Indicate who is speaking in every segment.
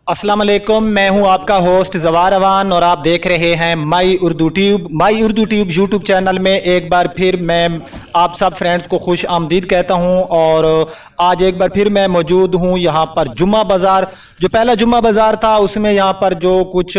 Speaker 1: अस्सलाम वालेकुम, मैं हूं आपका होस्ट जवार अवान और आप देख रहे हैं माई उर्दू ट्यूब यूट्यूब चैनल में एक बार फिर मैं आप सब फ्रेंड्स को खुश आमदीद कहता हूं। और आज एक बार फिर मैं मौजूद हूं यहां पर जुम्मा बाज़ार। जो पहला जुम्मा बाज़ार था उसमें यहां पर जो कुछ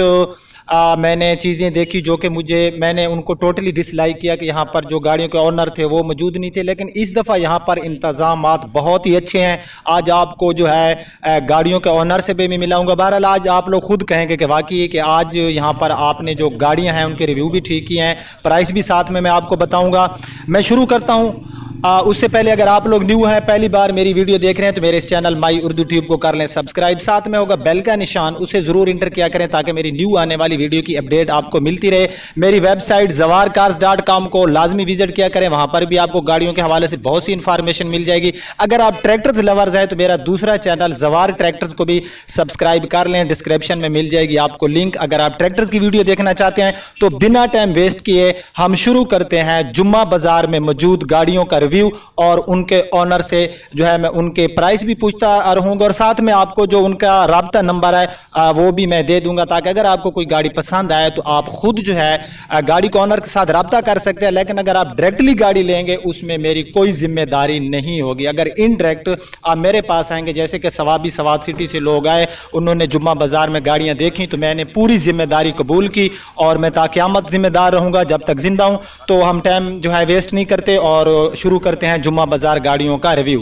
Speaker 1: मैंने चीज़ें देखी जो कि मैंने उनको टोटली डिसलाइक किया कि यहाँ पर जो गाड़ियों के ओनर थे वो मौजूद नहीं थे। लेकिन इस दफ़ा यहाँ पर इंतज़ामात बहुत ही अच्छे हैं। आज आपको जो है गाड़ियों के ओनर से भी मैं मिलाऊंगा। बहरहाल आज आप लोग खुद कहेंगे कि वाकई कि आज यहाँ पर आपने जो गाड़ियाँ हैं उनके रिव्यू भी ठीक ही हैं, प्राइस भी साथ में मैं आपको बताऊँगा। मैं शुरू करता हूँ। उससे पहले अगर आप लोग न्यू हैं, पहली बार मेरी वीडियो देख रहे हैं, तो मेरे इस चैनल माई उर्दू ट्यूब को कर लें सब्सक्राइब। साथ में होगा बेल का निशान, उसे ज़रूर इंटर किया करें ताकि मेरी न्यू आने वाली वीडियो की अपडेट आपको मिलती रहे। मेरी वेबसाइट zawarcars.com को लाजमी विजिट किया करें, वहां पर भी आपको गाड़ियों के हवाले से बहुत सी इंफॉर्मेशन मिल जाएगी। अगर आप ट्रैक्टर्स लवर्स हैं तो मेरा दूसरा चैनल जवार ट्रैक्टर्स को भी सब्सक्राइब कर लें, डिस्क्रिप्शन में मिल जाएगी आपको लिंक। अगर आप ट्रैक्टर्स की वीडियो देखना चाहते हैं तो बिना टाइम वेस्ट किए हम शुरू करते हैं जुम्मा बाजार में मौजूद गाड़ियों का रिव्यू। और उनके ऑनर से जो है मैं उनके प्राइस भी पूछता रहूंगा और साथ में आपको जो उनका राब्ता नंबर है वो भी मैं दे दूंगा, ताकि अगर आपको कोई गाड़ी पसंद आए तो आप खुद जो है गाड़ी के ऑनर के साथ राब्ता कर सकते हैं। लेकिन अगर आप डायरेक्टली गाड़ी लेंगे उसमें मेरी कोई जिम्मेदारी नहीं होगी। अगर इनडायरेक्ट आप मेरे पास आएंगे, जैसे कि सवाद सिटी से लोग आए, उन्होंने जुम्मा बाजार में गाड़ियां देखी तो मैंने पूरी जिम्मेदारी कबूल की और मैं ताक़यामत जिम्मेदार रहूंगा जब तक जिंदा हूं। तो हम टाइम जो है वेस्ट नहीं करते और शुरू करते हैं जुम्मा बाजार गाड़ियों का रिव्यू।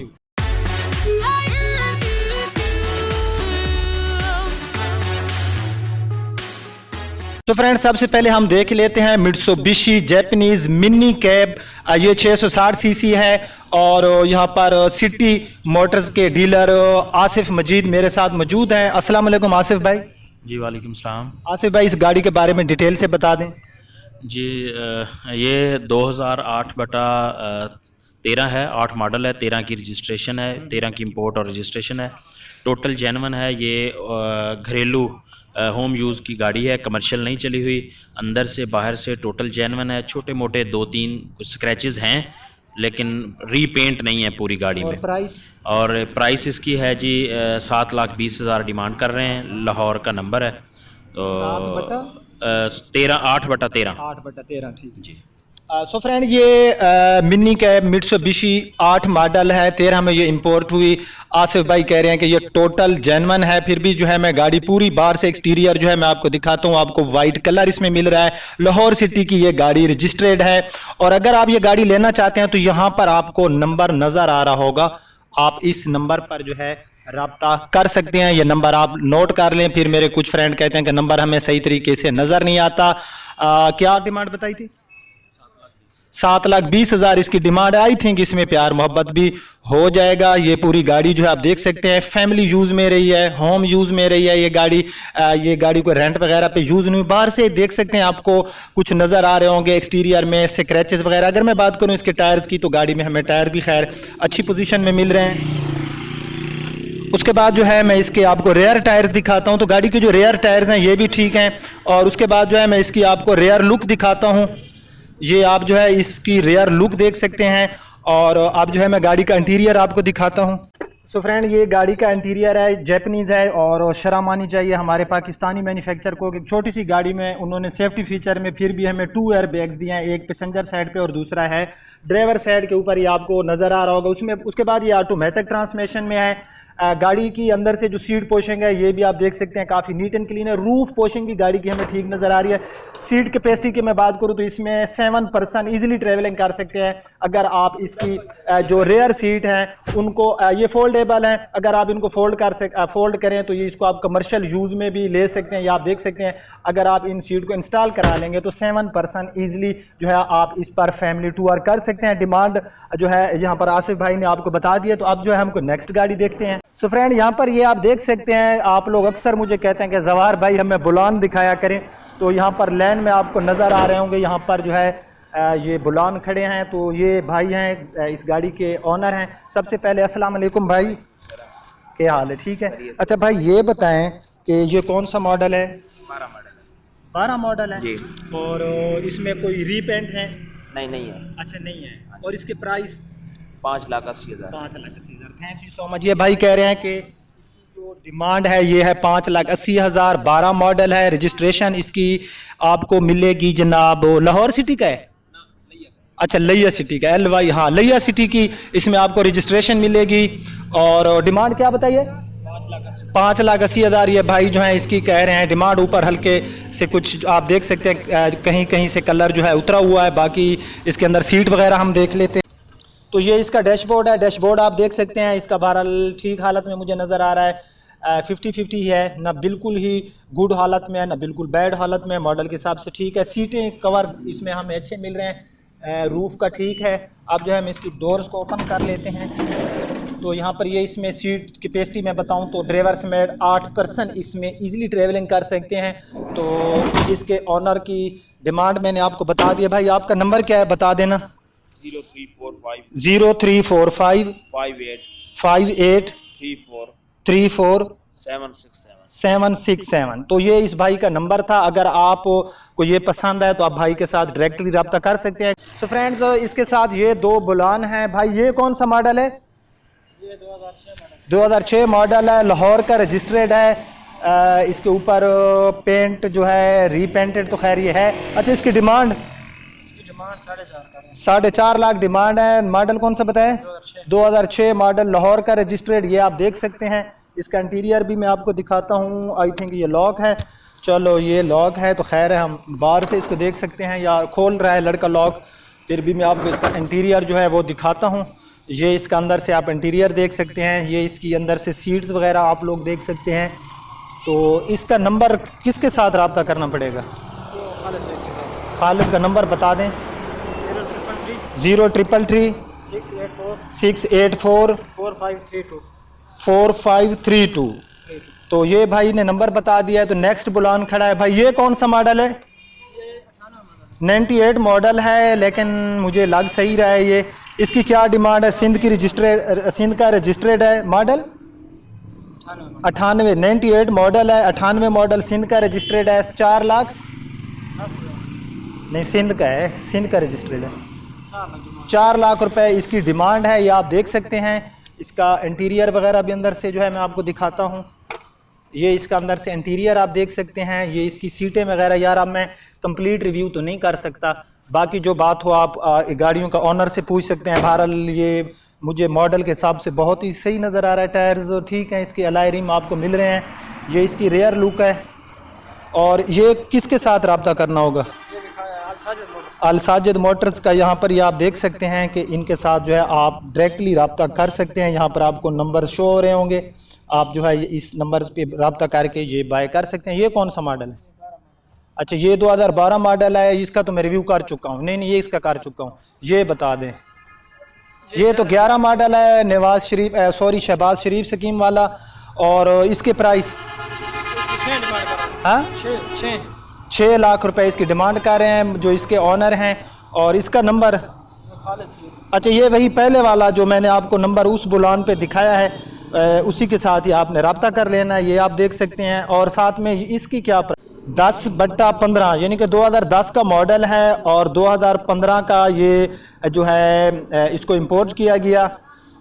Speaker 1: तो फ्रेंड्स सबसे पहले हम देख लेते हैं मित्सुबिशी जैपनीज मिनी कैब। ये 660 सीसी है और यहाँ पर सिटी मोटर्स के डीलर आसिफ मजीद मेरे साथ मौजूद हैं। अस्सलाम वालेकुम आसिफ भाई।
Speaker 2: जी वालेकुम सलाम।
Speaker 1: आसिफ भाई, इस गाड़ी के बारे में डिटेल से बता दें।
Speaker 2: जी ये 2008/13 है, 8 मॉडल है, 13 की रजिस्ट्रेशन है, 13 की इंपोर्ट और रजिस्ट्रेशन है। टोटल जेन्युइन है। ये घरेलू होम यूज़ की गाड़ी है, कमर्शियल नहीं चली हुई। अंदर से बाहर से टोटल जेन्युइन है। छोटे मोटे 2-3 स्क्रैचेस हैं लेकिन रीपेंट नहीं है पूरी गाड़ी में। और प्राइस इसकी है जी 7,20,000 डिमांड कर रहे हैं। लाहौर का नंबर है तो 8/13
Speaker 1: ठीक जी। सो फ्रेंड ये मिनी कैब मित्सुबिशी 8 मॉडल है, 13 में ये इंपोर्ट हुई। आसिफ भाई कह रहे हैं कि ये टोटल जेन्युइन है। फिर भी जो है मैं गाड़ी पूरी बाहर से एक्सटीरियर जो है मैं आपको दिखाता हूँ। आपको वाइट कलर इसमें मिल रहा है। लाहौर सिटी की ये गाड़ी रजिस्टर्ड है। और अगर आप ये गाड़ी लेना चाहते हैं तो यहाँ पर आपको नंबर नजर आ रहा होगा, आप इस नंबर पर जो है राब्ता कर सकते हैं। ये नंबर आप नोट कर लें। फिर मेरे कुछ फ्रेंड कहते हैं कि नंबर हमें सही तरीके से नजर नहीं आता। क्या डिमांड बताई थी? 7,20,000 इसकी डिमांड है। आई थिंक इसमें प्यार मोहब्बत भी हो जाएगा। ये पूरी गाड़ी जो है आप देख सकते हैं फैमिली यूज में रही है, होम यूज में रही है। ये गाड़ी को रेंट वगैरह पे यूज नहीं। बाहर से देख सकते हैं आपको कुछ नजर आ रहे होंगे एक्सटीरियर में स्क्रैचेस वगैरह। अगर मैं बात करूं इसके टायर्स की तो गाड़ी में हमें टायर भी खैर अच्छी पोजीशन में मिल रहे हैं। उसके बाद जो है मैं इसके आपको रेयर टायर्स दिखाता हूं। तो गाड़ी के जो रेयर टायर्स हैं ये भी ठीक हैं। और उसके बाद जो है मैं इसकी आपको रेयर लुक दिखाता हूं। ये आप जो है इसकी रेयर लुक देख सकते हैं। और अब जो है मैं गाड़ी का इंटीरियर आपको दिखाता हूं। सो फ्रेंड ये गाड़ी का इंटीरियर है, जैपनीज है। और शर्म मानी चाहिए हमारे पाकिस्तानी मैन्युफैक्चर को कि छोटी सी गाड़ी में उन्होंने सेफ्टी फीचर में फिर भी हमें 2 एयर बैग्स दिए हैं, एक पैसेंजर साइड पे और दूसरा है ड्राइवर साइड के ऊपर। ये आपको नजर आ रहा होगा उसमें। उसके बाद ये ऑटोमेटिक ट्रांसमिशन में है। गाड़ी की अंदर से जो सीट पोशिंग है ये भी आप देख सकते हैं काफ़ी नीट एंड क्लीन है। रूफ पोशिंग भी गाड़ी की हमें ठीक नज़र आ रही है। सीट कैपेसिटी की मैं बात करूं तो इसमें 7 पर्सन ईजिली ट्रेवलिंग कर सकते हैं। अगर आप इसकी जो रेयर सीट हैं उनको ये फोल्डेबल हैं, अगर आप इनको फोल्ड करें तो ये इसको आप कमर्शियल यूज़ में भी ले सकते हैं। या आप देख सकते हैं अगर आप इन सीट को इंस्टॉल करा लेंगे तो 7 पर्सन ईजिली जो है आप इस पर फैमिली टूर कर सकते हैं। डिमांड जो है यहाँ पर आसिफ भाई ने आपको बता दिया। तो अब जो है हमको नेक्स्ट गाड़ी देखते हैं। सो फ्रेंड यहाँ पर ये आप देख सकते हैं, आप लोग अक्सर मुझे कहते हैं कि जवार भाई हमें बुलान दिखाया करें। तो यहाँ पर लाइन में आपको नज़र आ रहे होंगे, यहाँ पर जो है ये बुलान खड़े हैं। तो ये भाई हैं इस गाड़ी के ऑनर हैं। सबसे पहले अस्सलाम वालेकुम भाई, क्या हाल है? ठीक है। अच्छा भाई ये बताएं कि ये कौन सा मॉडल है? 12 मॉडल है जी। और इसमें कोई रीपेंट है? नहीं है। अच्छा नहीं है। और इसके price
Speaker 3: 5,80,000।
Speaker 1: 5,80,000। Thank you so much. ये भाई कह रहे हैं कि जो डिमांड है ये है 5,80,000, 12 मॉडल है। रजिस्ट्रेशन इसकी आपको मिलेगी जनाब, लाहौर सिटी का है, अच्छा लिया सिटी का, LY, हाँ लिया सिटी की इसमें आपको रजिस्ट्रेशन मिलेगी। और डिमांड क्या बताइए, 5,80,000 ये भाई जो है इसकी कह रहे हैं। डिमांड ऊपर हल्के से कुछ आप देख सकते हैं, कहीं कहीं से कलर जो है उतरा हुआ है, बाकी इसके अंदर सीट वगैरह हम देख लेते हैं। तो ये इसका डैशबोर्ड है, डैशबोर्ड आप देख सकते हैं, इसका बहरहाल ठीक हालत में मुझे नज़र आ रहा है। 50-50 है, ना बिल्कुल ही गुड हालत में है, ना बिल्कुल बैड हालत में, मॉडल के हिसाब से ठीक है। सीटें कवर इसमें हमें अच्छे मिल रहे हैं, रूफ़ का ठीक है। अब जो है हम इसकी डोर्स को ओपन कर लेते हैं। तो यहाँ पर ये इसमें सीट कैपेसिटी मैं बताऊँ तो ड्राइवर समेत 8 पर्सन इसमें ईज़िली ट्रैवलिंग कर सकते हैं। तो इसके ऑनर की डिमांड मैंने आपको बता दिया। भाई आपका नंबर क्या है बता देना। 0345 58 34 767। तो ये इस भाई का नंबर था। अगर आप को ये पसंद है तो आप भाई के साथ डायरेक्टली रब्ता कर सकते हैं। सो फ्रेंड्स, इसके साथ ये 2 बुलान हैं। भाई ये कौन सा मॉडल है? ये 2006 मॉडल है, लाहौर का रजिस्टर्ड है। इसके ऊपर पेंट जो है रीपेंटेड तो खैर ये है। अच्छा, इसकी डिमांड 4.5 लाख डिमांड है। मॉडल कौन सा बताएं? 2006 मॉडल, लाहौर का रजिस्टर्ड। ये आप देख सकते हैं। इसका इंटीरियर भी मैं आपको दिखाता हूँ। आई थिंक ये लॉक है। चलो ये लॉक है तो खैर है, हम बाहर से इसको देख सकते हैं। यार खोल रहा है लड़का लॉक, फिर भी मैं आपको इसका इंटीरियर जो है वो दिखाता हूँ। ये इसका अंदर से आप इंटीरियर देख सकते हैं। ये इसकी अंदर से सीट्स वगैरह आप लोग देख सकते हैं। तो इसका नंबर किसके साथ रब्ता करना पड़ेगा? खालिद का नंबर बता दें। 0333 684 4532। तो ये भाई ने नंबर बता दिया है। तो नेक्स्ट बुलान खड़ा है। भाई ये कौन सा मॉडल है? 98 मॉडल है, लेकिन मुझे लग सही रहा है ये। इसकी क्या डिमांड है? सिंध की रजिस्टर्ड, सिंध का रजिस्टर्ड है मॉडल 98। 98 मॉडल है, 98 मॉडल, सिंध का रजिस्टर्ड है। 4 लाख नहीं, सिंध का है, सिंध का रजिस्टर्ड है। 4 लाख रुपए इसकी डिमांड है। ये आप देख सकते हैं। इसका इंटीरियर वगैरह भी अंदर से जो है मैं आपको दिखाता हूँ। ये इसका अंदर से इंटीरियर आप देख सकते हैं। ये इसकी सीटें वगैरह, यार अब मैं कंप्लीट रिव्यू तो नहीं कर सकता, बाकी जो बात हो आप गाड़ियों का ऑनर से पूछ सकते हैं। बहरहाल ये मुझे मॉडल के हिसाब से बहुत ही सही नज़र आ रहा है। टायर्स ठीक हैं, इसके अलॉय रिम आपको मिल रहे हैं। ये इसकी रेयर लुक है। और ये किसके साथ रब्ता करना होगा? अल-साजिद मोटर्स का। यहाँ पर ये आप देख सकते हैं कि इनके साथ जो है आप डायरेक्टली रब्ता कर सकते हैं। यहाँ पर आपको नंबर शो हो रहे होंगे, आप जो है इस नंबर पे रब्ता करके ये बाय कर सकते हैं। ये कौन सा मॉडल है? अच्छा, ये 2012 मॉडल है। इसका तो मैं रिव्यू कर चुका हूँ। नहीं, ये इसका कर चुका हूँ। ये बता दें। ये तो 11 मॉडल है, नवाज शरीफ शहबाज शरीफ स्कीम वाला। और इसके प्राइस 6 लाख रुपए इसकी डिमांड कर रहे हैं जो इसके ऑनर हैं। और इसका नंबर, अच्छा ये वही पहले वाला जो मैंने आपको नंबर उस बुलान पे दिखाया है, उसी के साथ ही आपने रब्ता कर लेना है। ये आप देख सकते हैं। और साथ में इसकी क्या 10/15 यानी कि 2010 का मॉडल है और 2015 का ये जो है इसको इंपोर्ट किया गया।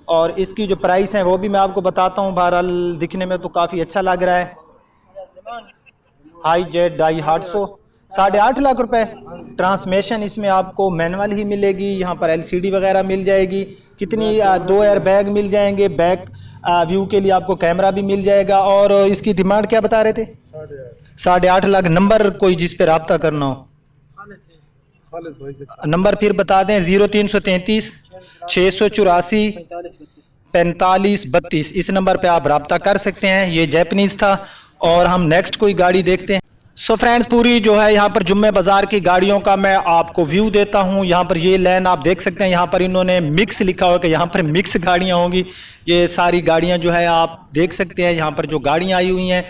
Speaker 1: और इसकी जो प्राइस है वो भी मैं आपको बताता हूँ। बहरहाल दिखने में तो काफ़ी अच्छा लग रहा है। हाईजेट डाई 8.5 लाख रुपए। ट्रांसमिशन इसमें आपको मैनुअल ही मिलेगी। यहाँ पर LCD वगैरह मिल जाएगी। कितनी 2 एयर बैग मिल जाएंगे। बैक व्यू के लिए आपको कैमरा भी मिल जाएगा। और इसकी डिमांड क्या बता रहे थे? 8.5 लाख। नंबर कोई जिस पे रब्ता करना हो, नंबर फिर बता दें। 0333 684 4532। इस नंबर पे आप रब्ता कर सकते हैं। ये जैपनीज था। और हम नेक्स्ट कोई गाड़ी देखते हैं। सो फ्रेंड्स, पूरी जो है यहाँ पर जुम्मे बाजार की गाड़ियों का मैं आपको व्यू देता हूँ। यहाँ पर ये लाइन आप देख सकते हैं। यहाँ पर इन्होंने मिक्स लिखा हुआ है कि यहाँ पर मिक्स गाड़ियाँ होंगी। ये सारी गाड़ियाँ जो है आप देख सकते हैं। यहाँ पर जो गाड़ियाँ आई हुई हैं,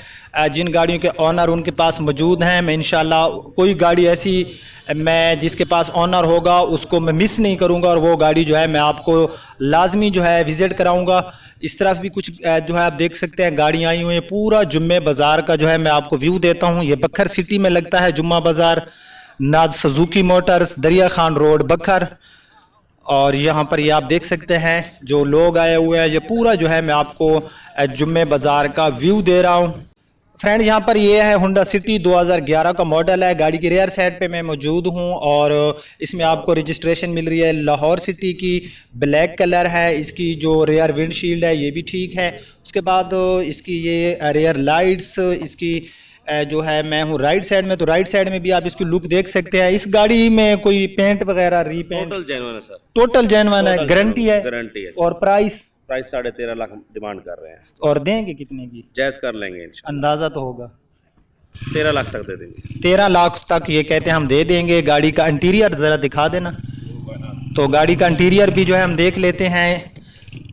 Speaker 1: जिन गाड़ियों के ऑनर उनके पास मौजूद हैं। मैं इंशाल्लाह कोई गाड़ी ऐसी मैं जिसके पास ऑनर होगा उसको मैं मिस नहीं करूँगा और वो गाड़ी जो है मैं आपको लाजमी जो है विज़िट कराऊँगा। इस तरफ भी कुछ जो है आप देख सकते हैं गाड़ियाँ आई हुई हैं। पूरा जुम्मे बाज़ार का जो है मैं आपको व्यू देता हूँ। ये बखर सिटी में लगता है जुम्मा बाज़ार। नाज सुजुकी मोटर्स, दरिया खान रोड, बखर। और यहाँ पर ये आप देख सकते हैं जो लोग आए हुए हैं, ये पूरा जो है मैं आपको जुम्मे बाज़ार का व्यू दे रहा हूँ। फ्रेंड यहाँ पर ये है होंडा सिटी 2011 का मॉडल है। गाड़ी की रेयर साइड पे मैं मौजूद हूँ और इसमें आपको रजिस्ट्रेशन मिल रही है लाहौर सिटी की, ब्लैक कलर है। इसकी जो रेयर विंडशील्ड है ये भी ठीक है। उसके बाद इसकी ये रेयर लाइट्स, इसकी जो है मैं हूँ राइट साइड में, तो राइट साइड में भी आप इसकी लुक देख सकते हैं। इस गाड़ी में कोई पेंट वगैरह रीपेंट
Speaker 3: टोटल जेन्युइन है सर,
Speaker 1: टोटल जेन्युइन है, गारंटी है।
Speaker 3: गारंटी है।
Speaker 1: और प्राइस
Speaker 3: 13.5 लाख डिमांड कर रहे हैं,
Speaker 1: और देंगे कितने की
Speaker 3: जायज कर लेंगे इंशाल्लाह।
Speaker 1: अंदाजा तो होगा
Speaker 3: 13 लाख तक दे देंगे।
Speaker 1: 13 लाख तक ये कहते हैं हम दे देंगे। गाड़ी का इंटीरियर ज़रा दिखा देना। तो गाड़ी का इंटीरियर भी जो है हम देख लेते हैं।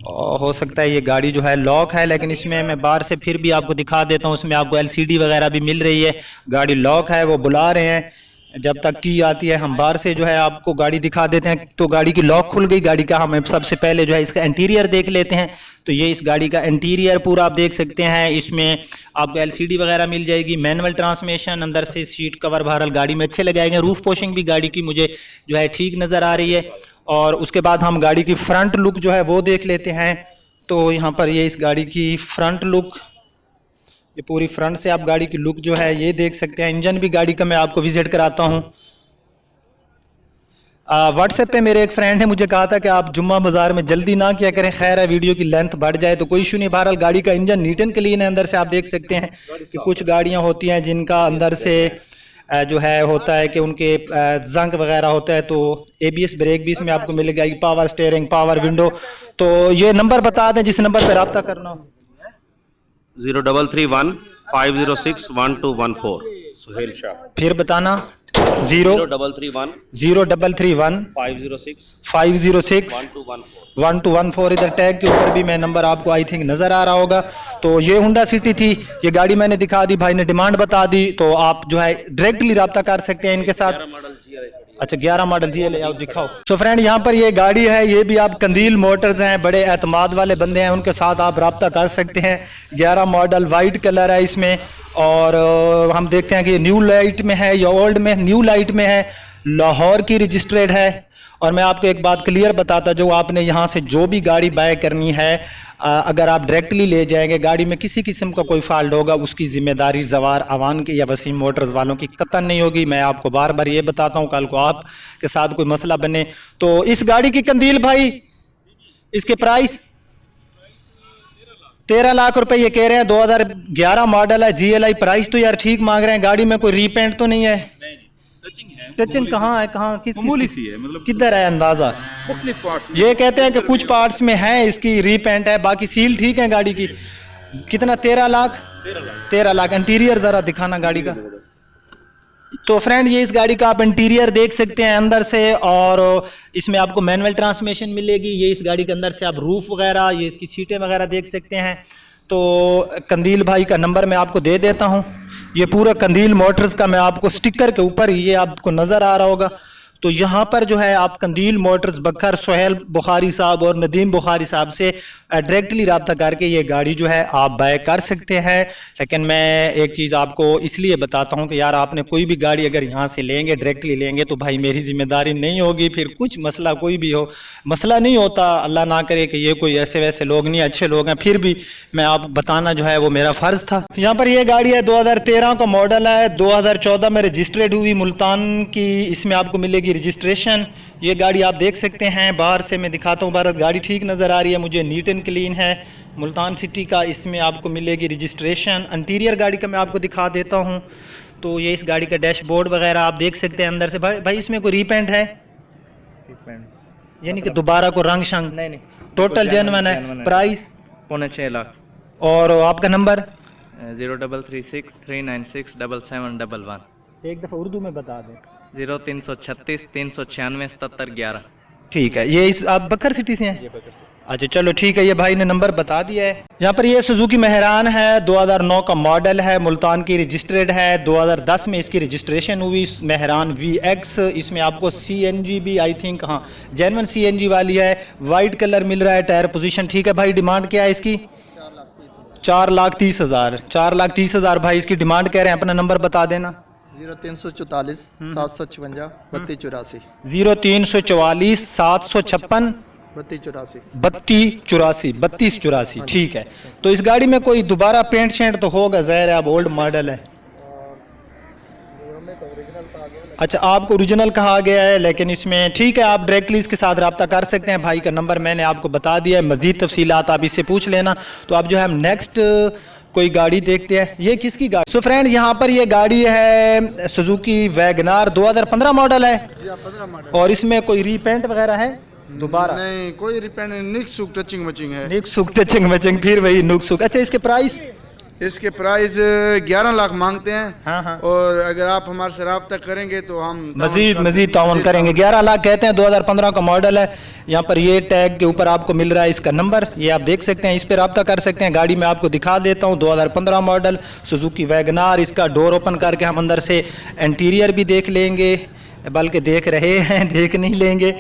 Speaker 1: और हो सकता है ये गाड़ी जो है लॉक है, लेकिन इसमें मैं बाहर से फिर भी आपको दिखा देता हूँ। उसमें आपको LCD वगैरह भी मिल रही है। गाड़ी लॉक है, वो बुला रहे हैं, जब तक की आती है हम बाहर से जो है आपको गाड़ी दिखा देते हैं। तो गाड़ी की लॉक खुल गई गाड़ी का। हम सबसे पहले जो है इसका इंटीरियर देख लेते हैं। तो ये इस गाड़ी का इंटीरियर पूरा आप देख सकते हैं। इसमें आपको LCD वगैरह मिल जाएगी, मैनुअल ट्रांसमिशन, अंदर से सीट कवर बहरहाल गाड़ी में अच्छे लगाए गए। रूफ पोशिंग भी गाड़ी की मुझे जो है ठीक नज़र आ रही है। और उसके बाद हम गाड़ी की फ्रंट लुक जो है वो देख लेते हैं। तो यहाँ पर ये इस गाड़ी की फ्रंट लुक, ये पूरी फ्रंट से आप गाड़ी की लुक जो है ये देख सकते हैं। इंजन भी गाड़ी का मैं आपको विजिट कराता हूँ। व्हाट्सएप पे मेरे एक फ्रेंड ने मुझे कहा था कि आप जुम्मा बाजार में जल्दी ना किया करें, खैर है वीडियो की लेंथ बढ़ जाए तो कोई इशू नहीं। बहरहाल गाड़ी का इंजन नीट एंड क्लीन है। अंदर से आप देख सकते हैं कि कुछ गाड़ियाँ होती हैं जिनका अंदर से जो है होता है कि उनके जंग वगैरह होता है, तो ABS ब्रेक भी इसमें आपको मिलेगा, पावर स्टीयरिंग, पावर विंडो। तो ये नंबर बता दें जिस नंबर पर रब्ता करना हो।
Speaker 3: 0331 506 1214 सुहेल शाह।
Speaker 1: फिर बताना।
Speaker 3: 0331 506
Speaker 1: 1214। इधर टैग के ऊपर भी मैं नंबर आपको आई थिंक नजर आ रहा होगा। तो ये होंडा सिटी थी, ये गाड़ी मैंने दिखा दी, भाई ने डिमांड बता दी। तो आप जो है डायरेक्टली रब्ता कर सकते हैं इनके साथ। अच्छा 11 मॉडल GLA आओ दिखाओ। सो फ्रेंड यहाँ पर ये गाड़ी है, ये भी आप कंदील मोटर्स हैं, बड़े एतमाद वाले बंदे हैं, उनके साथ आप रब्ता कर सकते हैं। 11 मॉडल वाइट कलर है इसमें। और हम देखते हैं कि न्यू लाइट में है या ओल्ड में। न्यू लाइट में है, लाहौर की रजिस्ट्रेड है। और मैं आपको एक बात क्लियर बताता, जो आपने यहाँ से जो भी गाड़ी बाय करनी है, अगर आप डायरेक्टली ले जाएंगे, गाड़ी में किसी किस्म का कोई फॉल्ट होगा, उसकी जिम्मेदारी जवार अवान की या वसीम मोटर्स वालों की कतई नहीं होगी। मैं आपको बार बार ये बताता हूँ, कल को आपके साथ कोई मसला बने तो। इस गाड़ी की कंदील भाई, इसके प्राइस 13 लाख रुपए ये कह रहे हैं। 2011 मॉडल है, GLI। प्राइस तो यार ठीक मांग रहे हैं। गाड़ी में कोई रीपेंट तो नहीं है? टचिंग कहाँ है, कहाँ किस सी है, मतलब किधर है अंदाजा? ये कहते हैं कि कुछ पार्ट्स में है इसकी रीपेंट है, बाकी सील ठीक है गाड़ी की। कितना? 13 लाख। 13 लाख। इंटीरियर जरा दिखाना गाड़ी का। तो फ्रेंड ये इस गाड़ी का आप इंटीरियर देख सकते हैं अंदर से। और इसमें आपको मैनुअल ट्रांसमिशन मिलेगी। ये इस गाड़ी के अंदर से आप रूफ वगैरह, ये इसकी सीटें वगैरह देख सकते हैं। तो कंदील भाई का नंबर मैं आपको दे देता हूँ। ये पूरा कंदील मोटर्स का मैं आपको स्टिकर के ऊपर ये आपको नज़र आ रहा होगा। तो यहाँ पर जो है आप कंदील मोटर्स बखर सोहेल बुखारी साहब और नदीम बुखारी साहब से डायरेक्टली रब्ता करके ये गाड़ी जो है आप बाय कर सकते हैं। लेकिन मैं एक चीज़ आपको इसलिए बताता हूँ कि यार आपने कोई भी गाड़ी अगर यहाँ से लेंगे, डायरेक्टली लेंगे, तो भाई मेरी जिम्मेदारी नहीं होगी। फिर कुछ मसला कोई भी हो, मसला नहीं होता, अल्लाह ना करे कि ये कोई ऐसे वैसे लोग नहीं, अच्छे लोग हैं, फिर भी मैं आप बताना जो है वो मेरा फ़र्ज़ था। यहाँ पर ये गाड़ी है 2013 का मॉडल है, 2014 में रजिस्ट्रेड हुई मुल्तान की। इसमें आपको मिलेगी रजिस्ट्रेशन। ये गाड़ी आप देख सकते हैं, बाहर से मैं दिखाता हूँ, बाहर गाड़ी ठीक नज़र आ रही है मुझे, नीट एंड क्लीन है, मुल्तान सिटी का। इसमें आपको मिलेगी रजिस्ट्रेशन। इंटीरियर गाड़ी का मैं आपको दिखा देता हूँ। तो ये इस गाड़ी का डैशबोर्ड वगैरह आप देख सकते हैं अंदर से। भाई इसमें कोई रीपेंट है? यानी कि दोबारा को रंग शंग
Speaker 4: नहीं,
Speaker 1: टोटल जेन्युइन है। प्राइस
Speaker 4: 6.25 लाख।
Speaker 1: और आपका नंबर
Speaker 4: 0336 396 7711।
Speaker 1: एक दफ़ा उर्दू में बता दें।
Speaker 4: 0336 396 7711।
Speaker 1: ठीक है। ये इस आप बकर सिटी से हैं? अच्छा चलो ठीक है, ये भाई ने नंबर बता दिया है। यहाँ पर ये सुजुकी मेहरान है, 2009 का मॉडल है, मुल्तान की रजिस्ट्रेड है, 2010 में इसकी रजिस्ट्रेशन हुई। मेहरान VX। इसमें आपको CNG भी आई थिंक, हाँ जेन्युइन CNG वाली है। वाइट कलर मिल रहा है, टायर पोजीशन ठीक है। भाई डिमांड क्या है इसकी? 4,30,000। 4,30,000 भाई इसकी डिमांड कह रहे हैं। अपना नंबर बता देना।
Speaker 5: 0344 756 3284
Speaker 1: 0344 756
Speaker 5: 3284
Speaker 1: 3284 ठीक है। तो इस गाड़ी में कोई दोबारा पेंट शेंट तो होगा, ज़ाहिर है अब ओल्ड मॉडल है। अच्छा, आपको ओरिजिनल कहा गया है, लेकिन इसमें ठीक है, आप डायरेक्टली इसके साथ रब्ता कर सकते हैं। भाई का नंबर मैंने आपको बता दिया है, मज़ीद तफसीलात आप इससे पूछ लेना। तो अब जो है हम नेक्स्ट कोई गाड़ी देखते हैं। ये किसकी गाड़ी? सो फ्रेंड, यहाँ पर ये गाड़ी है सुजुकी वैगनार 2015 मॉडल है।
Speaker 5: जी हाँ, 15 मॉडल।
Speaker 1: और इसमें कोई रीपेंट वगैरह है दोबारा?
Speaker 5: नहीं, कोई रिपेंट नहीं, निक सुक टचिंग मचिंग है।
Speaker 1: नुक सुक टचिंग मचिंग, फिर वही नुक सुक। अच्छा, इसके प्राइस?
Speaker 5: इसके प्राइस 11 लाख मांगते हैं।
Speaker 1: हाँ हाँ।
Speaker 5: और अगर आप हमारे से रब्ता करेंगे तो हम
Speaker 1: मजीद तावन करेंगे। 11 लाख कहते हैं, 2015 का मॉडल है। यहाँ पर ये टैग के ऊपर आपको मिल रहा है इसका नंबर, ये आप देख सकते हैं, इस पर रब्ता कर सकते हैं। गाड़ी में आपको दिखा देता हूँ, 2015 मॉडल सुजुकी वैगनार। इसका डोर ओपन करके हम अंदर से इंटीरियर भी देख लेंगे, बल्कि देख रहे हैं, देख नहीं लेंगे।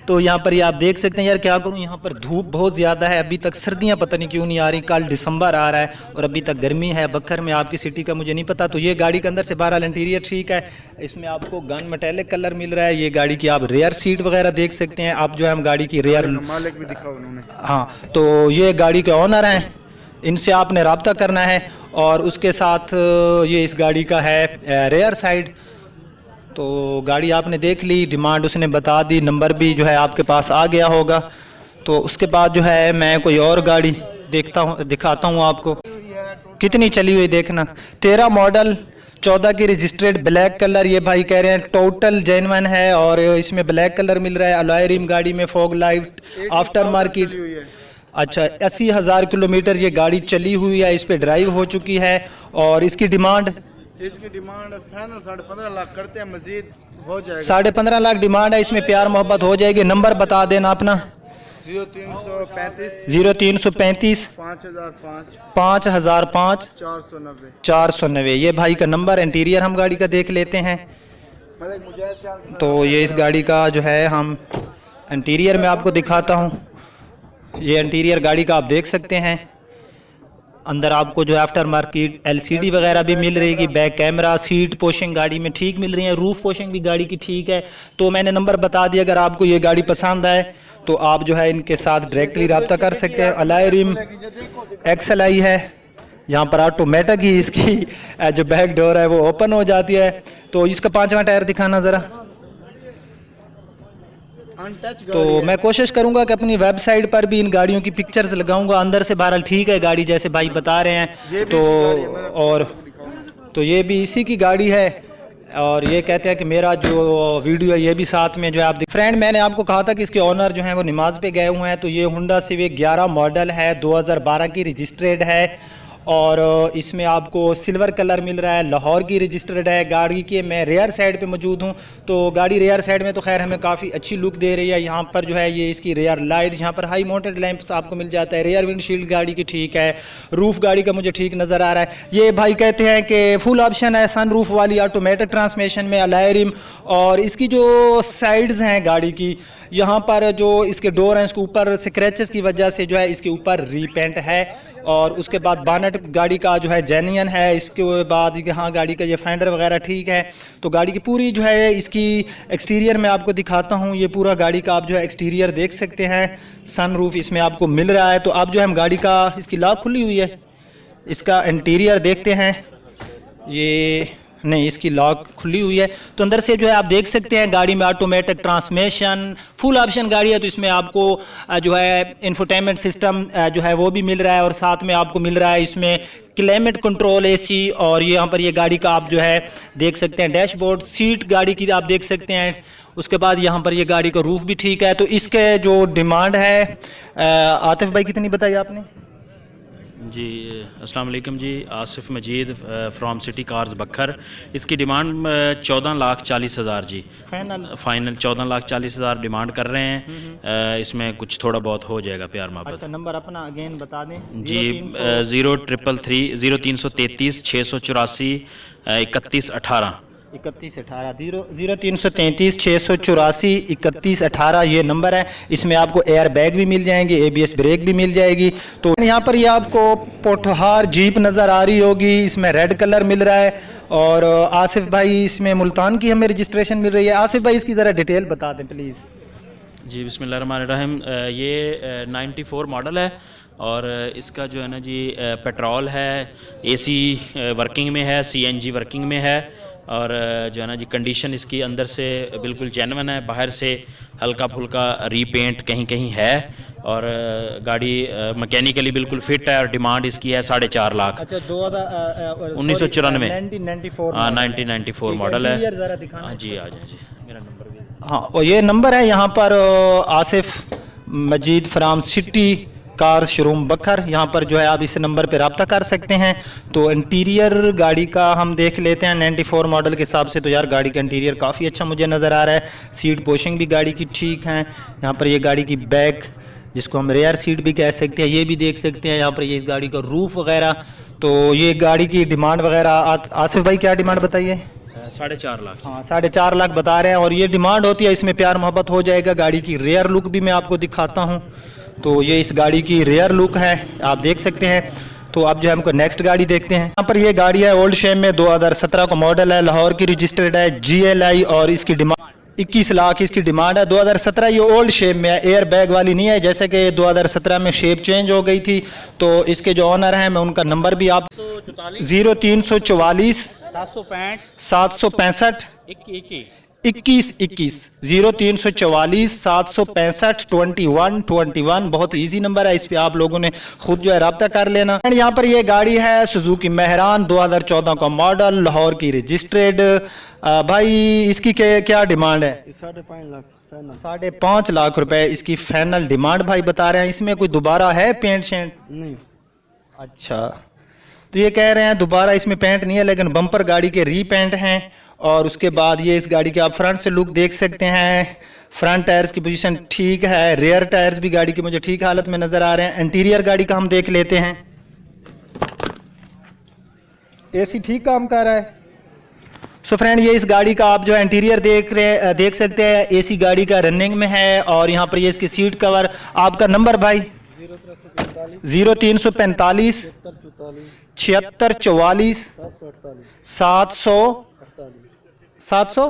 Speaker 1: तो यहाँ पर ये आप देख सकते हैं। यार क्या करूँ, यहाँ पर धूप बहुत ज़्यादा है, अभी तक सर्दियाँ पता नहीं क्यों नहीं आ रही। कल दिसंबर आ रहा है और अभी तक गर्मी है। बखर में आपकी सिटी का मुझे नहीं पता। तो ये गाड़ी के अंदर से बहरहाल इंटीरियर ठीक है। इसमें आपको गन मेटेलिक कलर मिल रहा है। ये गाड़ी की आप रेयर सीट वगैरह देख सकते हैं। आप जो है हम गाड़ी की रेयर,
Speaker 5: मालिक भी दिखा उन्होंने।
Speaker 1: हाँ, तो ये गाड़ी के ऑनर हैं, इनसे आपने रब्ता करना है। और उसके साथ ये इस गाड़ी का है रेयर साइड। तो गाड़ी आपने देख ली, डिमांड उसने बता दी, नंबर भी जो है आपके पास आ गया होगा। तो उसके बाद जो है मैं कोई और गाड़ी देखता हूँ, दिखाता हूँ आपको। कितनी चली हुई देखना, 13 मॉडल 14 की रजिस्ट्रेड, ब्लैक कलर। ये भाई कह रहे हैं टोटल जेन्युइन है और इसमें ब्लैक कलर मिल रहा है। अलॉय रिम गाड़ी में, फॉग लाइट, आफ्टर मार्केट। अच्छा, 80,000 किलोमीटर ये गाड़ी चली हुई है, इस पे ड्राइव हो चुकी है। और इसकी डिमांड
Speaker 5: फाइनल 15.5 लाख करते हैं, मजीद हो जाएगा।
Speaker 1: 15.5 लाख डिमांड है, इसमें प्यार मोहब्बत हो जाएगी। नंबर बता देना अपना।
Speaker 5: 0335
Speaker 1: 0335
Speaker 5: 5005
Speaker 1: 5005
Speaker 5: 490।
Speaker 1: 490, ये भाई का नंबर। इंटीरियर हम गाड़ी का देख लेते हैं। तो ये इस गाड़ी का जो है हम इंटीरियर में आपको दिखाता हूँ। ये इंटीरियर गाड़ी का आप देख सकते हैं। अंदर आपको जो आफ्टर मार्केट LCD वगैरह भी मिल रहेगी, बैक कैमरा, सीट पोशिंग गाड़ी में ठीक मिल रही है, रूफ पोशिंग भी गाड़ी की ठीक है। तो मैंने नंबर बता दिया, अगर आपको ये गाड़ी पसंद आए तो आप जो है इनके साथ डायरेक्टली रब्ता कर सकते हैं। अलॉय रिम XLI है, यहाँ पर ऑटोमेटिक ही इसकी जो बैक डोर है वो ओपन हो जाती है। तो इसका 5वां टायर दिखाना ज़रा। तो मैं कोशिश करूंगा कि अपनी वेबसाइट पर भी इन गाड़ियों की पिक्चर्स लगाऊंगा। अंदर से बहरहाल ठीक है गाड़ी, जैसे भाई बता रहे हैं। तो और तो ये भी इसी की गाड़ी है। और ये कहते हैं कि मेरा जो वीडियो है ये भी साथ में जो है आप फ्रेंड, मैंने आपको कहा था कि इसके ऑनर जो हैं वो नमाज पे गए हुए हैं। तो ये होंडा सिविक 11 मॉडल है, 2012 की रजिस्ट्रेड है। और इसमें आपको सिल्वर कलर मिल रहा है, लाहौर की रजिस्टर्ड है। गाड़ी के मैं रेयर साइड पे मौजूद हूँ। तो गाड़ी रेयर साइड में तो खैर हमें काफ़ी अच्छी लुक दे रही है। यहाँ पर जो है ये इसकी रेयर लाइट, यहाँ पर हाई माउंटेड लैंप्स आपको मिल जाता है। रेयर विंडशील्ड गाड़ी की ठीक है, रूफ गाड़ी का मुझे ठीक नज़र आ रहा है। ये भाई कहते हैं कि फुल ऑप्शन है, सन रूफ वाली ऑटोमेटिक ट्रांसमिशन में, अलॉय रिम। और इसकी जो साइड्स हैं गाड़ी की, यहाँ पर जो इसके डोर हैं, इसके ऊपर स्क्रैचेस की वजह से जो है इसके ऊपर रीपेंट है। और उसके बाद बानट गाड़ी का जो है जेन्युइन है। इसके बाद यहाँ गाड़ी का ये फेंडर वगैरह ठीक है। तो गाड़ी की पूरी जो है इसकी एक्सटीरियर मैं आपको दिखाता हूँ। ये पूरा गाड़ी का आप जो है एक्सटीरियर देख सकते हैं, सन रूफ इसमें आपको मिल रहा है। तो अब जो है हम गाड़ी का, इसकी लॉक खुली हुई है, इसका इंटीरियर देखते हैं। ये नहीं, इसकी लॉक खुली हुई है। तो अंदर से जो है आप देख सकते हैं गाड़ी में ऑटोमेटिक ट्रांसमिशन, फुल ऑप्शन गाड़ी है। तो इसमें आपको जो है इंफोटेनमेंट सिस्टम जो है वो भी मिल रहा है। और साथ में आपको मिल रहा है इसमें क्लाइमेट कंट्रोल AC। और यहाँ पर ये गाड़ी का आप जो है देख सकते हैं डैशबोर्ड, सीट गाड़ी की आप देख सकते हैं। उसके बाद यहाँ पर ये गाड़ी का रूफ भी ठीक है। तो इसके जो डिमांड है, आतिफ भाई कितनी बताई आपने?
Speaker 2: जी अस्सलाम वालेकुम जी, आसिफ मजीद फ्रॉम सिटी कार्स बखर। इसकी डिमांड 14,40,000 जी, फाइनल 14,40,000 डिमांड कर रहे हैं। इसमें कुछ थोड़ा बहुत हो जाएगा प्यार मोहब्बत।
Speaker 1: अच्छा, नंबर अपना अगेन बता दें
Speaker 2: जी। 0333 634 3118
Speaker 1: 3118 0333 684 3118 ये नंबर है। इसमें आपको एयर बैग भी मिल जाएंगे, ABS ब्रेक भी मिल जाएगी। तो यहाँ पर ये आपको पोठहार जीप नज़र आ रही होगी, इसमें रेड कलर मिल रहा है। और आसिफ भाई इसमें मुल्तान की हमें रजिस्ट्रेशन मिल रही है। आसिफ भाई इसकी ज़रा डिटेल बता दें प्लीज़।
Speaker 2: जी बिस्मिल्लाहिर्रहमानिर्रहीम। ये 94 मॉडल है और इसका जो है ना जी पेट्रोल है, AC वर्किंग में है, CNG वर्किंग में है और जो है ना जी कंडीशन इसकी अंदर से बिल्कुल जेन्युइन है, बाहर से हल्का फुल्का रीपेंट कहीं कहीं है और गाड़ी मैकेनिकली बिल्कुल फिट है और डिमांड इसकी है 4.5 लाख।
Speaker 1: अच्छा
Speaker 2: 1994 1994 मॉडल है।
Speaker 1: जरा दिखाना।
Speaker 2: हाँ जी, आ जाए जी, मेरा नंबर भी।
Speaker 1: हाँ और ये नंबर है यहाँ पर आसिफ मजीद फ्राम सिटी कार शोरूम बखर। यहाँ पर जो है आप इस नंबर पे रब्ता कर सकते हैं। तो इंटीरियर गाड़ी का हम देख लेते हैं 94 मॉडल के हिसाब से। तो यार गाड़ी का इंटीरियर काफ़ी अच्छा मुझे नज़र आ रहा है। सीट पोशिंग भी गाड़ी की ठीक है। यहाँ पर ये गाड़ी की बैक जिसको हम रेयर सीट भी कह सकते हैं ये भी देख सकते हैं। यहाँ पर ये इस गाड़ी का रूफ वगैरह। तो ये गाड़ी की डिमांड वगैरह आसिफ भाई क्या डिमांड बताइए?
Speaker 2: 4.5 लाख।
Speaker 1: हाँ 4.5 लाख बता रहे हैं और ये डिमांड होती है। इसमें प्यार मोहब्बत हो जाएगा। गाड़ी की रेयर लुक भी मैं आपको दिखाता हूँ। तो ये इस गाड़ी की रेयर लुक है, आप देख सकते हैं। तो अब जो है हमको नेक्स्ट गाड़ी देखते हैं। यहाँ पर ये गाड़ी है ओल्ड शेम में, 2017 का मॉडल है, लाहौर की रजिस्टर्ड है, GLI और इसकी डिमांड 21 लाख इसकी डिमांड है। 2017 ये ओल्ड शेप में है, एयर बैग वाली नहीं है। जैसे कि 2017 में शेप चेंज हो गई थी। तो इसके जो ऑनर हैं मैं उनका नंबर भी आप 0344 765 21 0344 765 21 बहुत इजी नंबर है। इस पे आप लोगों ने खुद जो है रब्ता कर लेना। एंड यहाँ पर ये गाड़ी है सुजुकी मेहरान 2014 का मॉडल, लाहौर की रजिस्ट्रेड। भाई इसकी क्या डिमांड है? 5.5 लाख रुपए इसकी फाइनल डिमांड भाई बता रहे हैं। इसमें कोई दोबारा है पेंट शेंट? नहीं। अच्छा तो ये कह रहे हैं दोबारा इसमें पेंट नहीं है, लेकिन बम्पर गाड़ी के रीपेंट हैं। और उसके बाद ये इस गाड़ी के आप फ्रंट से लुक देख सकते हैं। फ्रंट टायर्स की पोजीशन ठीक है, रेयर टायर्स भी गाड़ी के मुझे ठीक हालत में नज़र आ रहे हैं। इंटीरियर गाड़ी का हम देख लेते हैं। AC ठीक काम कर रहा है। सो फ्रेंड ये इस गाड़ी का आप जो है इंटीरियर देख सकते हैं। AC गाड़ी का रनिंग में है। और यहाँ पर ये इसकी सीट कवर। आपका नंबर भाई 0345 76 44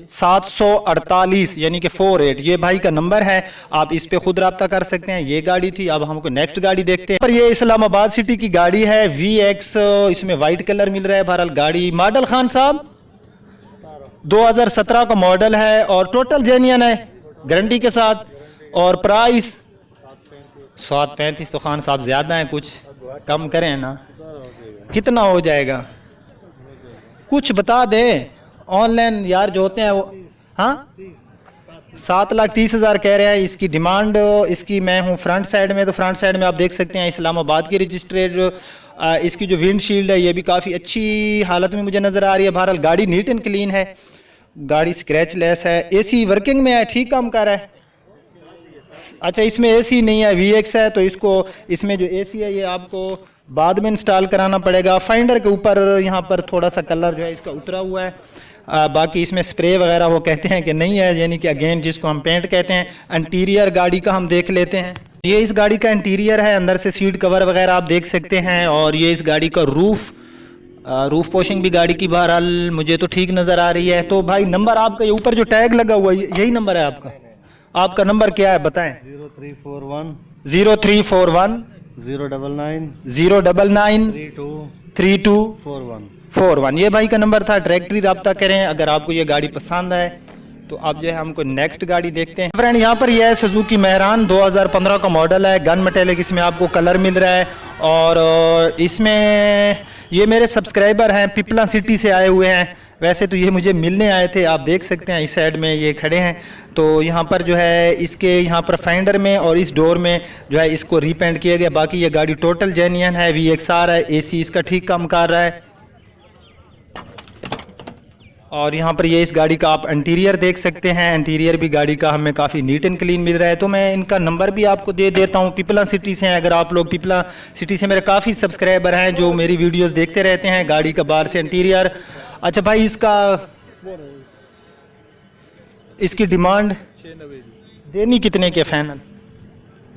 Speaker 1: 748 यानी कि 48 ये भाई का नंबर है। आप इस पे खुद रब्ता कर सकते हैं। ये गाड़ी थी। अब हमको नेक्स्ट गाड़ी देखते हैं। पर ये इस्लामाबाद सिटी की गाड़ी है VX। इसमें वाइट कलर मिल रहा है। बहरहाल गाड़ी मॉडल खान साहब 2017 का मॉडल है और टोटल जेन्युइन है गारंटी के साथ। और प्राइस 735 तो खान साहब ज्यादा है, कुछ कम करें ना। कितना हो जाएगा कुछ बता दें। ऑनलाइन यार जो होते हैं वो। हाँ 7,30,000 कह रहे हैं इसकी डिमांड। इसकी मैं हूँ फ्रंट साइड में। तो फ्रंट साइड में आप देख सकते हैं इस्लामाबाद की रजिस्ट्रेड। इसकी जो विंडशील्ड है ये भी काफ़ी अच्छी हालत में मुझे नज़र आ रही है। बहरहाल गाड़ी नीट एंड क्लीन है, गाड़ी स्क्रैच लेस है। AC वर्किंग में है, ठीक काम कर रहा है। अच्छा इसमें AC नहीं है, VX है। तो इसको इसमें जो AC है ये आपको बाद में इंस्टॉल कराना पड़ेगा। फाइंडर के ऊपर यहाँ पर थोड़ा सा कलर जो है इसका उतरा हुआ है। बाकी इसमें स्प्रे वगैरह वो कहते हैं कि नहीं है, यानी कि अगेन जिसको हम पेंट कहते हैं। इंटीरियर गाड़ी का हम देख लेते हैं। ये इस गाड़ी का इंटीरियर है। अंदर से सीट कवर वगैरह आप देख सकते हैं। और ये इस गाड़ी का रूफ पोशिंग भी गाड़ी की बहरहाल मुझे तो ठीक नज़र आ रही है। तो भाई नंबर आपका ये ऊपर जो टैग लगा हुआ है यही नंबर है आपका? आपका नंबर क्या है बताएं?
Speaker 5: 0341
Speaker 1: 0341
Speaker 5: 099
Speaker 1: 3241 ये भाई का नंबर था। डायरेक्टली रब्ता करें अगर आपको ये गाड़ी पसंद आए। तो अब जो है हमको नेक्स्ट गाड़ी देखते हैं। फ्रेंड यहाँ पर यह है सुजुकी मेहरान 2015 का मॉडल है। गन मेटेलिक इसमें आपको कलर मिल रहा है। और इसमें ये मेरे सब्सक्राइबर हैं, पिपला सिटी से आए हुए हैं। वैसे तो ये मुझे मिलने आए थे, आप देख सकते हैं इस साइड में ये खड़े हैं। तो यहाँ पर जो है इसके यहाँ पर फाइंडर में और इस डोर में जो है इसको रीपेंट किया गया। बाकी ये गाड़ी टोटल जेन्युइन है। VXR है, AC इसका ठीक काम कर रहा है। और यहाँ पर ये इस गाड़ी का आप इंटीरियर देख सकते हैं। इंटीरियर भी गाड़ी का हमें काफ़ी नीट एंड क्लीन मिल रहा है। तो मैं इनका नंबर भी आपको दे देता हूँ। पिपला सिटी से हैं। अगर आप लोग पिपला सिटी से मेरे काफ़ी सब्सक्राइबर हैं जो मेरी वीडियोस देखते रहते हैं। गाड़ी का बाहर से इंटीरियर अच्छा भाई इसका इसकी डिमांड
Speaker 5: 690
Speaker 1: देनी कितने के फाइनल?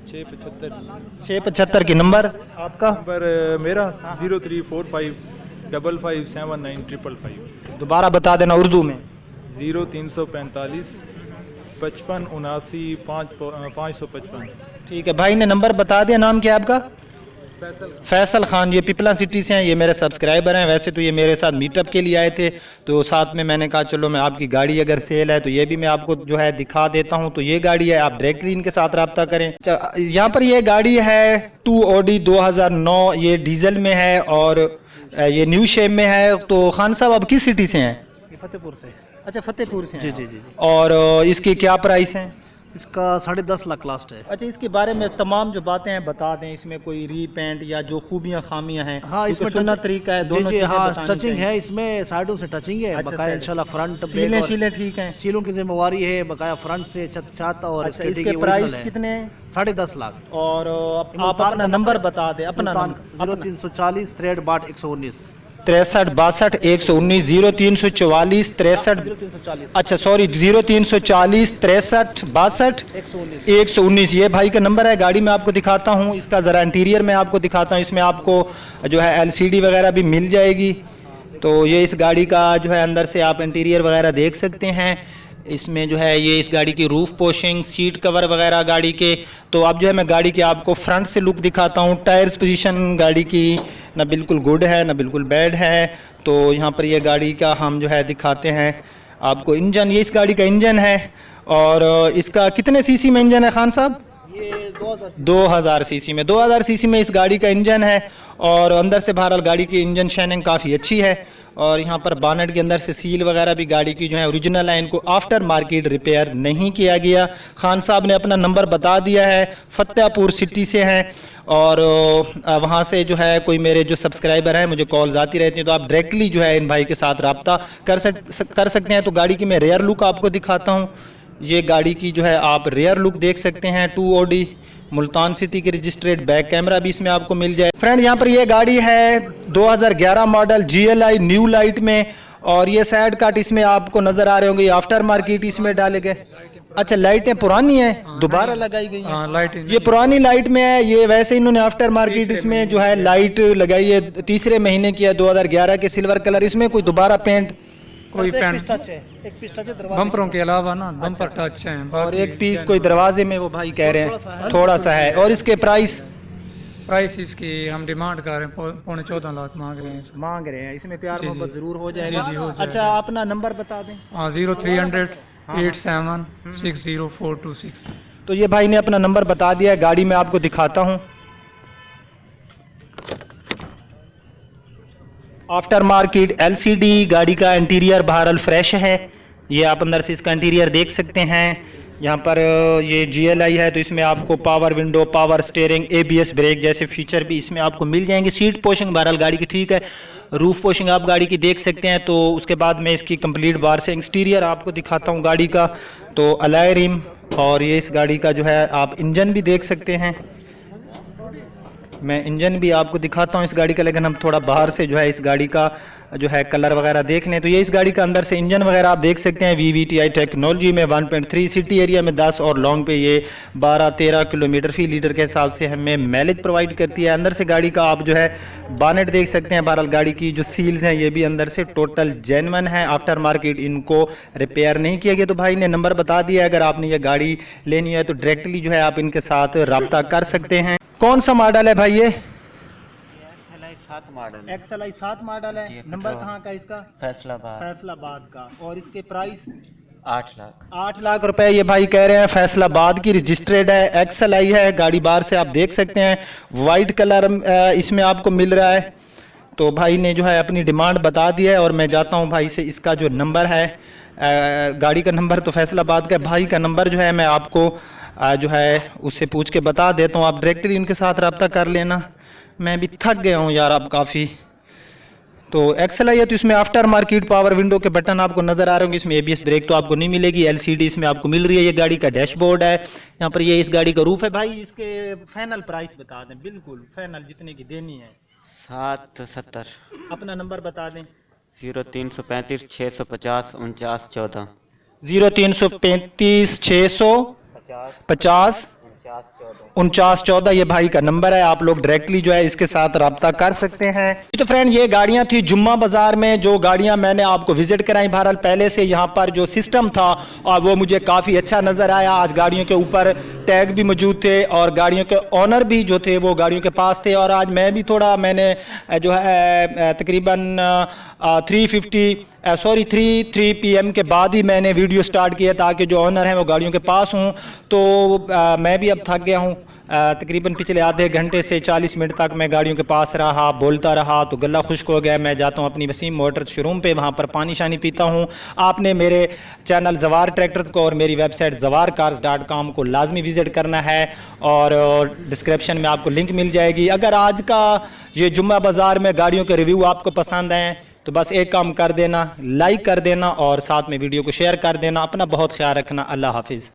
Speaker 5: 675
Speaker 1: 675 की नंबर आपका?
Speaker 5: नंबर मेरा 0345557955
Speaker 1: दोबारा बता देना उर्दू में।
Speaker 5: 0345 55 79 555।
Speaker 1: ठीक है भाई ने नंबर बता दिया। नाम क्या है आपका? फैसल खान। ये पिपला सिटी से हैं, ये मेरे सब्सक्राइबर हैं। वैसे तो ये मेरे साथ मीटअप के लिए आए थे, तो साथ में मैंने कहा चलो मैं आपकी गाड़ी अगर सेल है तो ये भी मैं आपको जो है दिखा देता हूँ। तो ये गाड़ी है, आप डायरेक्टली इनके साथ रब्ता करें। अच्छा, यहाँ पर ये गाड़ी है 2 ऑडी 2009, ये डीजल में है और ये न्यू शेप में है। तो खान साहब आप किस सिटी से हैं?
Speaker 6: फतेहपुर से।
Speaker 1: अच्छा फतेहपुर से हैं।
Speaker 6: जी।
Speaker 1: और इसकी क्या प्राइस है?
Speaker 6: इसका 10.5 लाख लास्ट है।
Speaker 1: अच्छा इसके बारे में तमाम जो बातें हैं बता दें, इसमें कोई रीपेंट या जो खूबियां खामियां हैं।
Speaker 6: हाँ, इसमें
Speaker 1: सुनना तरीका है, दोनों चीजें
Speaker 6: हाँ
Speaker 1: बतानी
Speaker 6: टचिंग
Speaker 1: चाहिए।
Speaker 6: है, इसमें साइडों से टचिंग है।
Speaker 1: अच्छा,
Speaker 6: बकाया
Speaker 1: साइड।
Speaker 6: इंशाल्लाह फ्रंट
Speaker 1: सीलें शीलें ठीक हैं।
Speaker 6: सीलों की जिम्मेवारी है, बकाया फ्रंट से छत और
Speaker 1: अच्छा इसके प्राइस कितने हैं?
Speaker 6: 10.5 लाख।
Speaker 1: और आप अपना नंबर बता दें, अपना नंबर।
Speaker 6: 0340 63 119
Speaker 1: 63 62 119 0344 63।
Speaker 6: 0340
Speaker 1: अच्छा सॉरी 0340 63 62
Speaker 6: 119।
Speaker 1: 119 ये भाई का नंबर है। गाड़ी में आपको दिखाता हूँ, इसका ज़रा इंटीरियर में आपको दिखाता हूँ। इसमें आपको जो है LCD वगैरह भी मिल जाएगी। तो ये इस गाड़ी का जो है अंदर से आप इंटीरियर वगैरह देख सकते हैं। इसमें जो है ये इस गाड़ी की रूफ पोशिंग, सीट कवर वगैरह गाड़ी के। तो अब जो है मैं गाड़ी के आपको फ्रंट से लुक दिखाता हूँ। टायर्स पोजीशन गाड़ी की ना बिल्कुल गुड है ना बिल्कुल बैड है। तो यहाँ पर ये गाड़ी का हम जो है दिखाते हैं आपको इंजन। ये इस गाड़ी का इंजन है और इसका कितने सीसी में इंजन है खान साहब?
Speaker 6: ये
Speaker 1: 2000 सीसी में। 2000 सीसी में इस गाड़ी का इंजन है और अंदर से बहरहाल गाड़ी की इंजन शाइनिंग काफ़ी अच्छी है। और यहाँ पर बानेट के अंदर से सील वगैरह भी गाड़ी की जो है ओरिजिनल है, इनको आफ्टर मार्केट रिपेयर नहीं किया गया। खान साहब ने अपना नंबर बता दिया है, फतेहपुर सिटी से हैं और वहाँ से जो है कोई मेरे जो सब्सक्राइबर हैं मुझे कॉल्स आती रहती हैं, तो आप डायरेक्टली जो है इन भाई के साथ रब्ता कर सकते हैं। तो गाड़ी की मैं रेयर लुक आपको दिखाता हूँ। ये गाड़ी की जो है आप रेयर लुक देख सकते हैं। 2 ऑडी मुल्तान सिटी की रजिस्ट्रेड, बैक कैमरा भी इसमें आपको मिल जाए। फ्रेंड यहाँ पर ये गाड़ी है 2011 मॉडल GLI न्यू लाइट में और ये साइड कट इसमें आपको नज़र आ रहे होंगे, ये आफ्टर मार्केट इसमें डाले गए। अच्छा लाइटें पुरानी हैं, दोबारा लगाई गई हैं।
Speaker 7: लाइट
Speaker 1: ये पुरानी लाइट में है, ये वैसे इन्होंने आफ्टर मार्केट इसमें जो है लाइट लगाई है। 3रे महीने की है 2011 के, सिल्वर कलर। इसमें कोई दोबारा पेंट
Speaker 7: कोई पेंट
Speaker 6: टच है, एक पीस टच है दरवाजे
Speaker 7: बम्परों के अलावा ना बम्पर टच है
Speaker 1: और एक पीस कोई दरवाजे में वो भाई कह रहे हैं थोड़ा सा है। और इसके प्राइस
Speaker 7: इसकी हम डिमांड कर रहे हैं 14.25 लाख मांग रहे हैं
Speaker 1: मांग रहे हैं। इसमें प्यार
Speaker 7: जी, जी।
Speaker 1: मोहब्बत जरूर हो
Speaker 7: जी, जी,
Speaker 1: जाएगा।
Speaker 7: हो जाएगा।
Speaker 1: अच्छा अपना नंबर बता दें।
Speaker 7: 0300 87 60426।
Speaker 1: तो ये भाई ने अपना नंबर बता दिया है, गाड़ी में आपको दिखाता हूँ। आफ्टर मार्केट LCD गाड़ी का इंटीरियर बहरहाल फ्रेश है। ये आप अंदर से इसका इंटीरियर देख सकते हैं। यहाँ पर ये GLI है तो इसमें आपको power window, power steering, ABS brake जैसे फीचर भी इसमें आपको मिल जाएंगे। सीट पोशिंग बहरहाल गाड़ी की ठीक है। रूफ पोशिंग आप गाड़ी की देख सकते हैं। तो उसके बाद मैं इसकी कंप्लीट बार से एक्सटीरियर आपको दिखाता हूँ गाड़ी का। तो अलॉय रिम और ये इस गाड़ी का जो है आप इंजन भी देख सकते हैं। मैं इंजन भी आपको दिखाता हूँ इस गाड़ी का, लेकिन हम थोड़ा बाहर से जो है इस गाड़ी का जो है कलर वगैरह देख लें। तो ये इस गाड़ी का अंदर से इंजन वगैरह आप देख सकते हैं। VVTi टेक्नोलॉजी में 1.3, सिटी एरिया में 10 और लॉन्ग पे ये 12-13 किलोमीटर फी लीटर के हिसाब से हमें माइलेज प्रोवाइड करती है। अंदर से गाड़ी का आप जो है बानेट देख सकते हैं। बहरहाल गाड़ी की जो सील्स हैं ये भी अंदर से टोटल जेन्युइन है, आफ्टर मार्केट इनको रिपेयर नहीं किया गया। तो भाई ने नंबर बता दिया है, अगर आपने ये गाड़ी लेनी है तो डायरेक्टली जो है आप इनके साथ रब्ता कर सकते हैं। कौन सा मॉडल है भाई? ये XLI 7 मॉडल है। नंबर कहाँ का इसका? फैसलाबाद का। और इसके प्राइस 8 लाख रुपए ये भाई कह रहे हैं। फैसलाबाद की रजिस्ट्रेड है, XLI है गाड़ी। बाहर से आप देख सकते हैं वाइट कलर इसमें आपको मिल रहा है। तो भाई ने जो है अपनी डिमांड बता दी है और मैं जाता हूँ भाई से इसका जो नंबर है, गाड़ी का नंबर तो फैसलाबाद का, भाई का नंबर जो है मैं आपको जो है उससे पूछ के बता देता हूँ। आप डायरेक्टली इनके साथ रब्ता कर लेना। मैं भी थक गया हूँ यार अब काफ़ी। तो XLI है तो इसमें आफ्टर मार्केट पावर विंडो के बटन आपको नज़र आ रहे होंगे। इसमें ABS ब्रेक तो आपको नहीं मिलेगी, LCD इसमें आपको मिल रही है। ये गाड़ी का डैशबोर्ड है, यहाँ पर ये इस गाड़ी का रूफ है। भाई इसके फाइनल प्राइस बता दें, बिल्कुल फाइनल जितने की देनी है।
Speaker 8: 770।
Speaker 1: अपना नंबर बता दें।
Speaker 8: 0335 650 49 14
Speaker 1: 0335 650 4914 ये भाई का नंबर है। आप लोग डायरेक्टली जो है इसके साथ रब्ता कर सकते हैं। तो फ्रेंड ये गाड़ियां थी जुम्मा बाजार में, जो गाड़ियां मैंने आपको विजिट कराई। बहरहाल पहले से यहाँ पर जो सिस्टम था और वो मुझे काफ़ी अच्छा नज़र आया। आज गाड़ियों के ऊपर टैग भी मौजूद थे और गाड़ियों के ऑनर भी जो थे वो गाड़ियों के पास थे। और आज मैं भी थोड़ा मैंने जो है तकरीबन 3 PM के बाद ही मैंने वीडियो स्टार्ट किया ताकि जो ऑनर हैं वो गाड़ियों के पास हूँ। तो मैं भी अब थक गया हूँ। तकरीबन पिछले आधे घंटे से 40 मिनट तक मैं गाड़ियों के पास रहा, बोलता रहा, तो गला खुश्क हो गया। मैं जाता हूँ अपनी वसीम मोटर्स शोरूम पे, वहाँ पर पानी शानी पीता हूँ। आपने मेरे चैनल जवार ट्रैक्टर्स को और मेरी वेबसाइट zawarcars.com को लाजमी विज़िट करना है और डिस्क्रिप्शन में आपको लिंक मिल जाएगी। अगर आज का ये जुम्मा बाज़ार में गाड़ियों के रिव्यू आपको पसंद आए तो बस एक काम कर देना, लाइक कर देना और साथ में वीडियो को शेयर कर देना। अपना बहुत ख्याल रखना। अल्लाह हाफिज़।